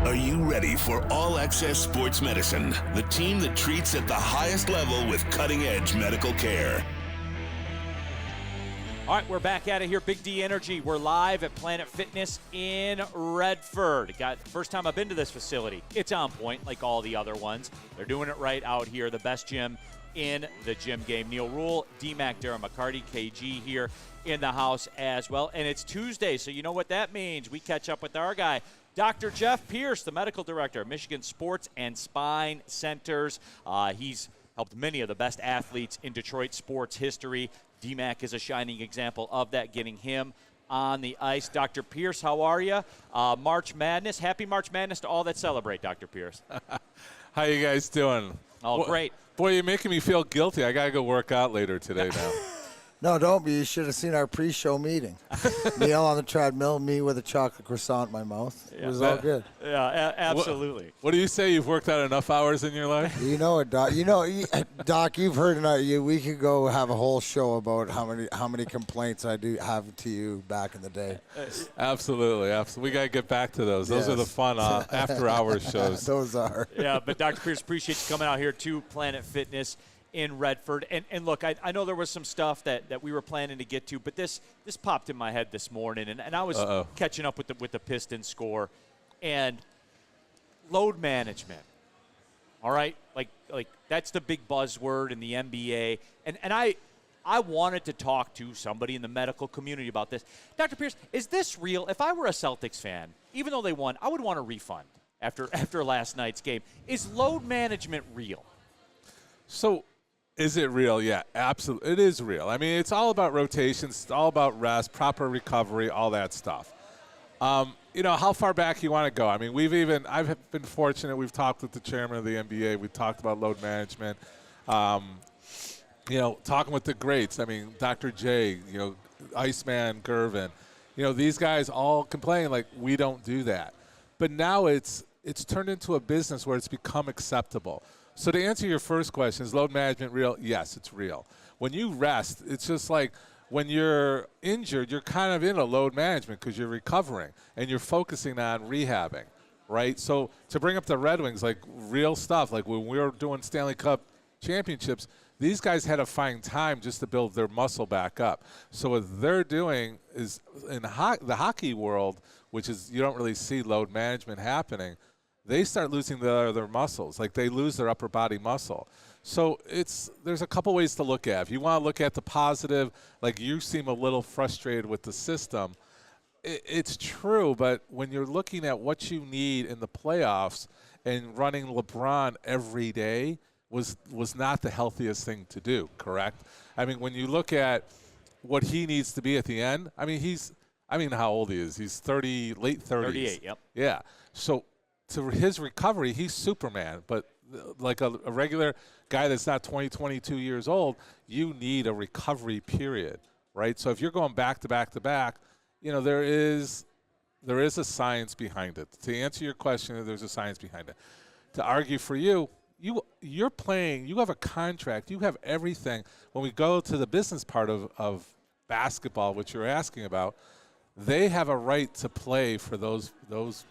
Are you ready for All Access Sports Medicine, the team that treats at the highest level with cutting-edge medical care? All right, we're back at it here. Big D Energy. We're live at Planet Fitness in Redford. First time I've been to this facility. It's on point like all the other ones. They're doing it right out here. The best gym in the gym game. Neil Rule, D-Mac, Darren McCarty, KG here in the house as well. And it's Tuesday, so you know what that means. We catch up with our guy, Dr. Jeff Pierce, the medical director of Michigan Sports and Spine Centers. He's helped many of the best athletes in Detroit sports history. D-Mac is a shining example of that, getting him on the ice. Dr. Pierce, how are you? March Madness. Happy March Madness to all that celebrate, Dr. Pierce. How you guys doing? Oh, great. Boy, you're making me feel guilty. I got to go work out later today now. No, don't be. You should have seen our pre-show meeting. Neil on the treadmill, me with a chocolate croissant in my mouth. It was all good. Yeah, absolutely. What do you say? You've worked out enough hours in your life? You know it, Doc. Doc, you've heard enough. We could go have a whole show about how many complaints I do have to you back in the day. Absolutely. We got to get back to those. Those are the fun after-hours shows. Those are. Yeah, but Dr. Pierce, appreciate you coming out here to Planet Fitness in Redford. And look, I know there was some stuff that we were planning to get to, but this popped in my head this morning, and I was catching up with the Pistons score and load management. All right? Like that's the big buzzword in the NBA. And I wanted to talk to somebody in the medical community about this. Dr. Pierce, is this real? If I were a Celtics fan, even though they won, I would want a refund after last night's game. Is load management real? So, is it real? Yeah, absolutely. It is real. I mean, it's all about rotations. It's all about rest, proper recovery, all that stuff. How far back you want to go? I mean, I've been fortunate. We've talked with the chairman of the NBA. We've talked about load management. Talking with the greats. I mean, Dr. J, Iceman, Gervin. These guys all complain like we don't do that. But now it's turned into a business where it's become acceptable. So to answer your first question, is load management real? Yes, it's real. When you rest, it's just like when you're injured, you're kind of in a load management because you're recovering and you're focusing on rehabbing, right? So to bring up the Red Wings, like real stuff, like when we were doing Stanley Cup championships, these guys had to find time just to build their muscle back up. So what they're doing is in the hockey world, which is you don't really see load management happening, they start losing their muscles, like they lose their upper body muscle. So there's a couple ways to look at. If you want to look at the positive, like you seem a little frustrated with the system, it's true, but when you're looking at what you need in the playoffs and running LeBron every day was not the healthiest thing to do, correct? I mean, when you look at what he needs to be at the end, I mean, how old he is. He's 30, late 30s. 38, yep. Yeah. So to his recovery, he's Superman. But like a regular guy that's not 22 years old, you need a recovery period, right? So if you're going back to back to back, there is a science behind it. To answer your question, there's a science behind it. To argue for you're playing, you have a contract, you have everything. When we go to the business part of basketball, which you're asking about, they have a right to play for those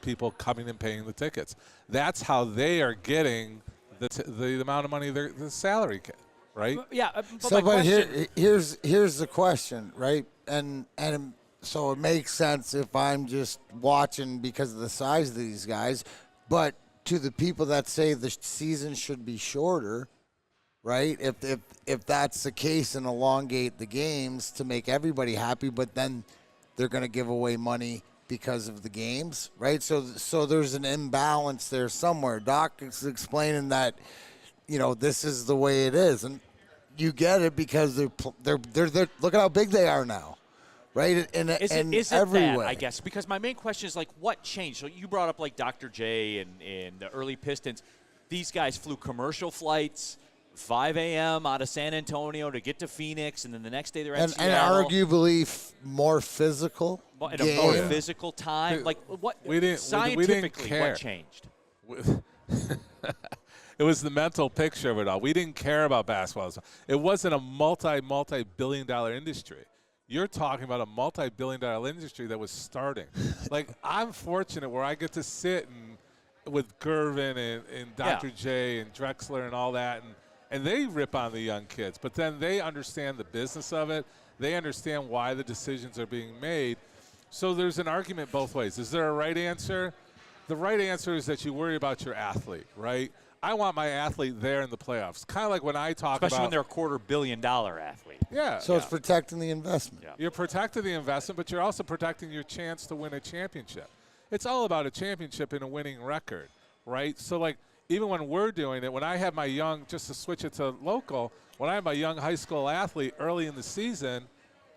people coming and paying the tickets. That's how they are getting the amount of money the salary, right? Yeah. But here's the question, right? And so it makes sense if I'm just watching because of the size of these guys, but to the people that say the season should be shorter, right? If that's the case and elongate the games to make everybody happy, but then they're going to give away money because of the games, right? So there's an imbalance there somewhere. Doc is explaining that, this is the way it is, and you get it because they're look at how big they are now, right? In every way, I guess, because my main question is like, what changed? So you brought up like Dr. J and the early Pistons. These guys flew commercial flights. 5 a.m. out of San Antonio to get to Phoenix, and then the next day they're at Seattle. And arguably more physical. At a more physical time. Like, what scientifically, what changed? It was the mental picture of it all. We didn't care about basketball. It wasn't a multi-billion-dollar industry. You're talking about a multi-billion-dollar industry that was starting. Like, I'm fortunate where I get to sit with Gervin and Dr. J and Drexler and all that, and they rip on the young kids, but then they understand the business of it. They understand why the decisions are being made. So there's an argument both ways. Is there a right answer? The right answer is that you worry about your athlete, right? I want my athlete there in the playoffs. Kind of like when I talk Especially about – when they're a $250 million athlete. Yeah. So it's protecting the investment. Yeah. You're protecting the investment, but you're also protecting your chance to win a championship. It's all about a championship and a winning record, right? So, like, even when we're doing it, when I have my young – just to switch it to local, when I have my young high school athlete early in the season,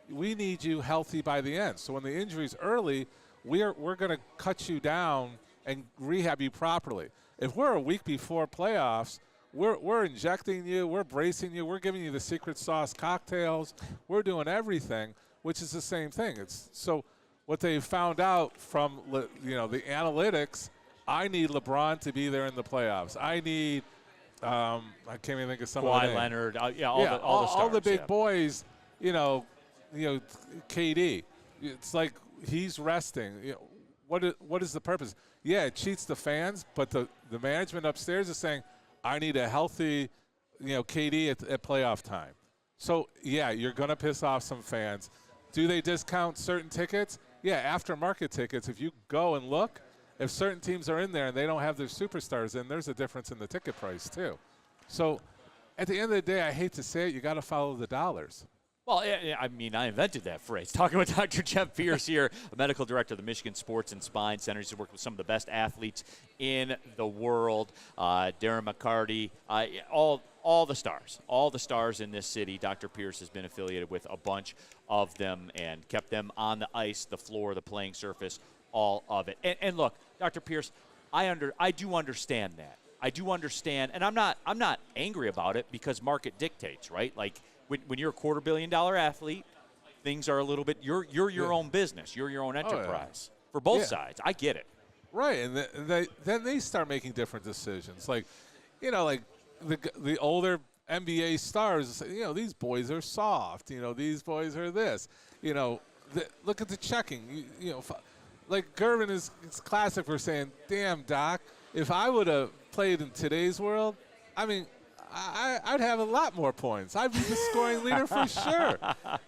we need you healthy by the end. So when the injury's early, we're going to cut you down and rehab you properly. If we're a week before playoffs, we're injecting you, we're bracing you, we're giving you the secret sauce cocktails, we're doing everything, which is the same thing. It's so what they found out from the analytics. I need LeBron to be there in the playoffs. I need I can't even think of some of the names. Leonard, all the stars, all the big boys. KD. It's like he's resting. What is the purpose? Yeah, it cheats the fans, but the management upstairs is saying, I need a healthy, KD at playoff time. So, yeah, you're going to piss off some fans. Do they discount certain tickets? Yeah, aftermarket tickets. If you go and look, if certain teams are in there and they don't have their superstars in, there's a difference in the ticket price too. So, at the end of the day, I hate to say it, you got to follow the dollars. Well, I mean, I invented that phrase. Talking with Dr. Jeff Pierce here, the medical director of the Michigan Sports and Spine Center. He's worked with some of the best athletes in the world. Darren McCarty, all the stars in this city. Dr. Pierce has been affiliated with a bunch of them and kept them on the ice, the floor, the playing surface, all of it. And look, Dr. Pierce, I do understand that. I do understand, and I'm not angry about it because market dictates, right? Like, when you're a $250 million athlete, things are a little bit. You're your own business. You're your own enterprise for both sides. I get it. Right, and then they start making different decisions. Like, like the older NBA stars. These boys are soft. These boys are this. Look at the checking. Like Gervin is classic for saying, "Damn, Doc, if I would have played in today's world, I mean." I'd have a lot more points. I'd be the scoring leader for sure.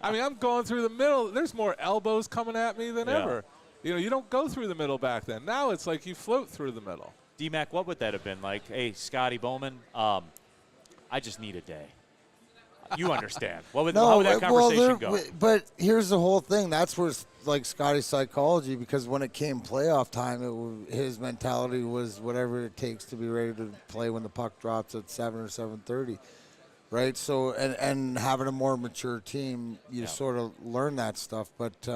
I mean, I'm going through the middle. There's more elbows coming at me than ever. You don't go through the middle back then. Now it's like you float through the middle. D-Mac, what would that have been like? Hey, Scotty Bowman, I just need a day. You understand. How would that conversation go? But here's the whole thing. That's where like Scotty's psychology, because when it came playoff time, his mentality was whatever it takes to be ready to play when the puck drops at 7 or 7:30, right? So and having a more mature team, you sort of learn that stuff. But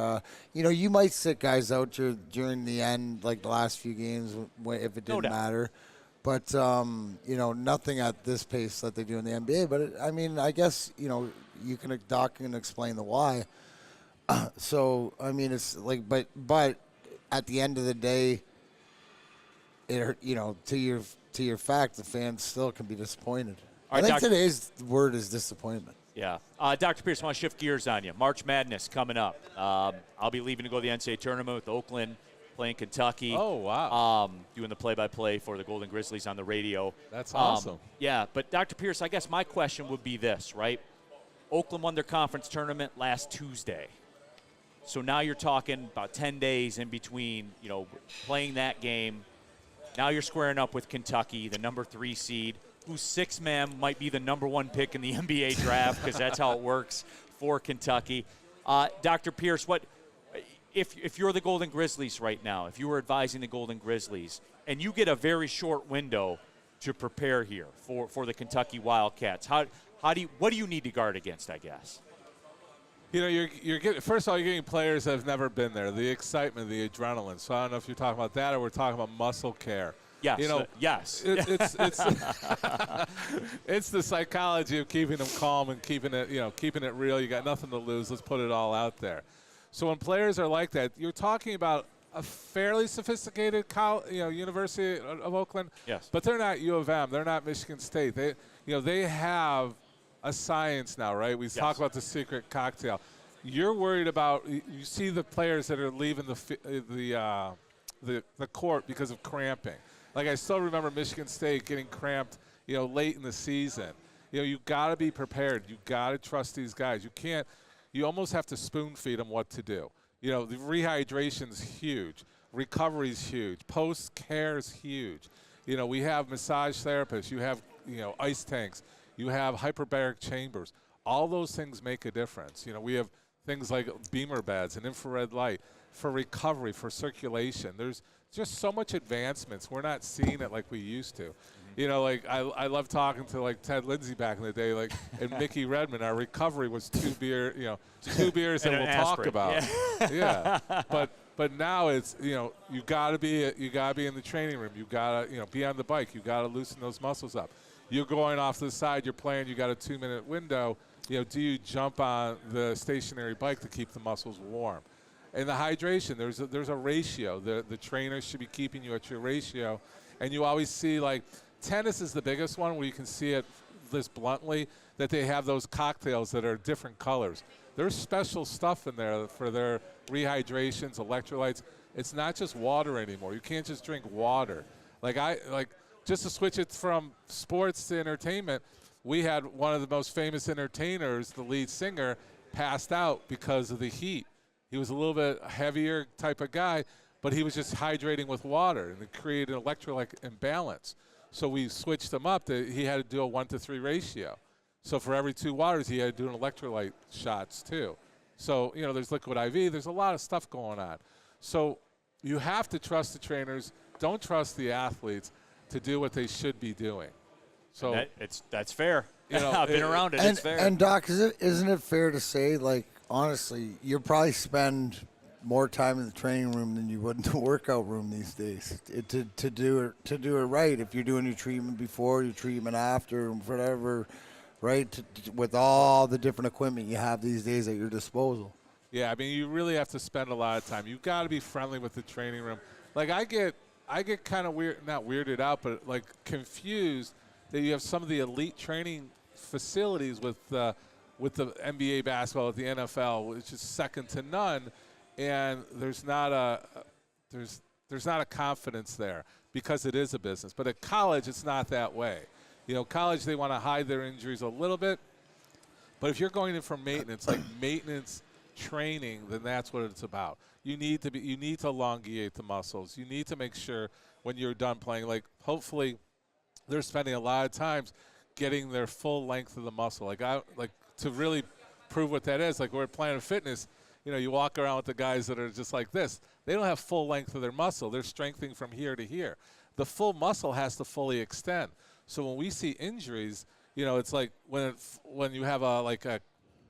you might sit guys out during the end, like the last few games, if it didn't matter. But, nothing at this pace that they do in the NBA. But, I guess, Doc can explain the why. So, it's like, but at the end of the day, to your fact, the fans still can be disappointed. I think today's word is disappointment. Yeah. Dr. Pierce, I want to shift gears on you. March Madness coming up. I'll be leaving to go to the NCAA tournament with Oakland. Playing Kentucky. Oh, wow. Doing the play-by-play for the Golden Grizzlies on the radio. That's awesome. Yeah, but Dr. Pierce, I guess my question would be this, right? Oakland won their conference tournament last Tuesday. So now you're talking about 10 days in between, playing that game. Now you're squaring up with Kentucky, the number 3 seed, whose sixth man might be the number 1 pick in the NBA draft because that's how it works for Kentucky. Dr. Pierce, If you're the Golden Grizzlies right now, if you were advising the Golden Grizzlies, and you get a very short window to prepare here for the Kentucky Wildcats, what do you need to guard against, I guess? You're getting, first of all, you're getting players that have never been there, the excitement, the adrenaline. So I don't know if you're talking about that or we're talking about muscle care. Yes. Yes. It's it's the psychology of keeping them calm and keeping it real. You got nothing to lose. Let's put it all out there. So when players are like that, you're talking about a fairly sophisticated University of Oakland. Yes. But they're not U of M. They're not Michigan State. They have a science now, right? We talk about the secret cocktail. You're worried about, you see the players that are leaving the court because of cramping. Like I still remember Michigan State getting cramped, late in the season. You got to be prepared. You got to trust these guys. You almost have to spoon feed them what to do. The rehydration's huge. Recovery's huge. Post-care is huge. We have massage therapists. You have, ice tanks. You have hyperbaric chambers. All those things make a difference. We have things like beamer beds and infrared light for recovery, for circulation. There's just so much advancements. We're not seeing it like we used to. I love talking to Ted Lindsay back in the day, and Mickey Redmond. Our recovery was 2 beers that we'll talk about. Yeah. But now it's you got to be in the training room. You got to be on the bike. You got to loosen those muscles up. You're going off to the side. You're playing. You got a 2-minute window. Do you jump on the stationary bike to keep the muscles warm? And the hydration, there's a ratio. The trainer should be keeping you at your ratio. And you always see, tennis is the biggest one where you can see it this bluntly, that they have those cocktails that are different colors. There's special stuff in there for their rehydrations, electrolytes. It's not just water anymore. You can't just drink water. Just to switch it from sports to entertainment, we had one of the most famous entertainers, the lead singer, passed out because of the heat. He was a little bit heavier type of guy, but he was just hydrating with water, and it created an electrolyte imbalance. So we switched him up. He had to do a 1-to-3 ratio. So for every 2 waters, he had to do an electrolyte shots too. So, there's liquid IV. There's a lot of stuff going on. So you have to trust the trainers. Don't trust the athletes to do what they should be doing. So that's fair. I've been around it. It's fair. And Doc, isn't it fair to say, honestly, you'll probably spend more time in the training room than you would in the workout room these days to do it right. If you're doing your treatment before, your treatment after, whatever, right? With all the different equipment you have these days at your disposal. Yeah, you really have to spend a lot of time. You've got to be friendly with the training room. I get kind of weird, not weirded out, but confused that you have some of the elite training facilities with the NBA basketball, with the NFL, which is second to none, and there's not a confidence there because it is a business. But at college, it's not that way. College, they want to hide their injuries a little bit, but if you're going in for maintenance, maintenance training, then that's what it's about. You need to elongate the muscles. You need to make sure when you're done playing, hopefully they're spending a lot of times getting their full length of the muscle. To really prove what that is, we're at Planet Fitness, you walk around with the guys that are just like this. They don't have full length of their muscle. They're strengthening from here to here. The full muscle has to fully extend. So when we see injuries, it's like when you have a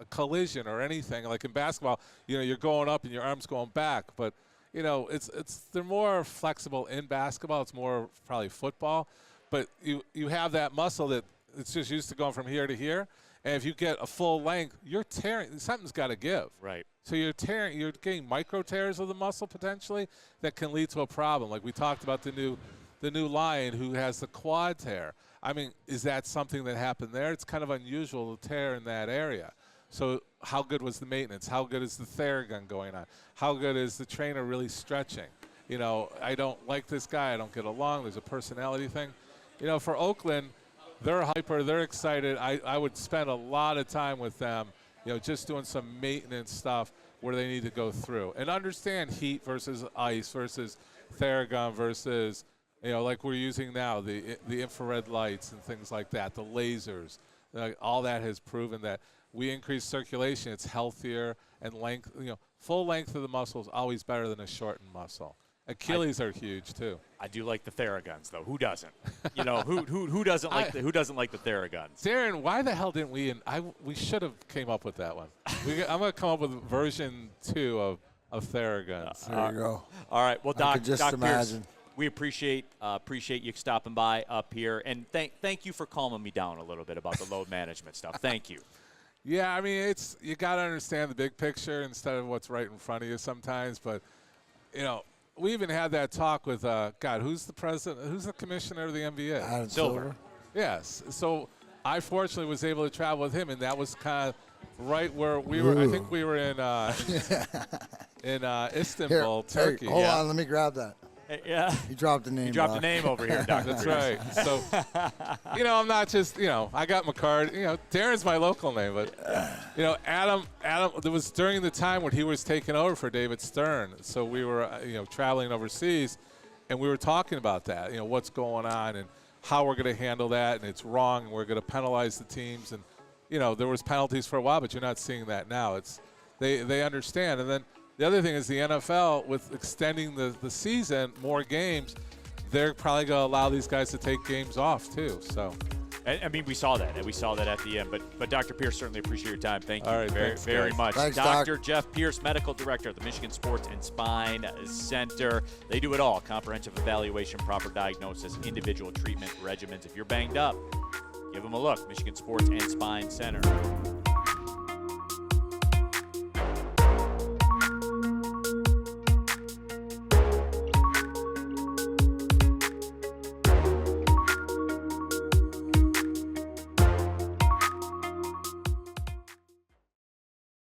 collision or anything, like in basketball, you're going up and your arm's going back. But, they're more flexible in basketball. It's more probably football. But you have that muscle that it's just used to going from here to here. And if you get a full length, you're tearing. Something's got to give. Right. So you're getting micro tears of the muscle potentially that can lead to a problem. Like we talked about the new Lion who has the quad tear. Is that something that happened there? It's kind of unusual to tear in that area. So how good was the maintenance? How good is the Theragun going on? How good is the trainer really stretching? I don't like this guy. I don't get along. There's a personality thing. For Oakland, they're hyper. They're excited. I would spend a lot of time with them, just doing some maintenance stuff where they need to go through and understand heat versus ice versus Theragun versus, like we're using now, the infrared lights and things like that, the lasers. All that has proven that we increase circulation. It's healthier and length. Full length of the muscle is always better than a shortened muscle. Achilles are huge too. I do like the Theraguns though. Who doesn't? Who doesn't like the Theraguns? Darren, why the hell didn't we? We should have came up with that one. I'm going to come up with version 2 of Theraguns. There you go. All right. Well, Doc, I could just Doc imagine. Pierce, we appreciate you stopping by up here, and thank you for calming me down a little bit about the load management stuff. Thank you. Yeah, you got to understand the big picture instead of what's right in front of you sometimes. But we even had that talk with who's the president? Who's the commissioner of the NBA? Adam Silver. Yes. So I fortunately was able to travel with him, and that was kind of right where we were. I think we were in Istanbul, Turkey. Hold on, let me grab that. Yeah. You dropped the name. You dropped Doc. a name over here, Doctor. That's right. So, I'm not just, I got my card. Darren's my local name, but, Adam, there was during the time when he was taking over for David Stern. So we were, traveling overseas, and we were talking about that, what's going on and how we're going to handle that, and it's wrong, and we're going to penalize the teams. And, there was penalties for a while, but you're not seeing that now. They understand. And then the other thing is the NFL, with extending the season, more games, they're probably going to allow these guys to take games off too. So, I mean, we saw that, and we saw that at the end. But Dr. Pierce, certainly appreciate your time. Thank you All right, very, thanks, very guys. much. Thanks, Dr. Doc. Jeff Pierce, Medical Director at the Michigan Sports and Spine Center. They do it all: comprehensive evaluation, proper diagnosis, individual treatment regimens. If you're banged up, give them a look. Michigan Sports and Spine Center.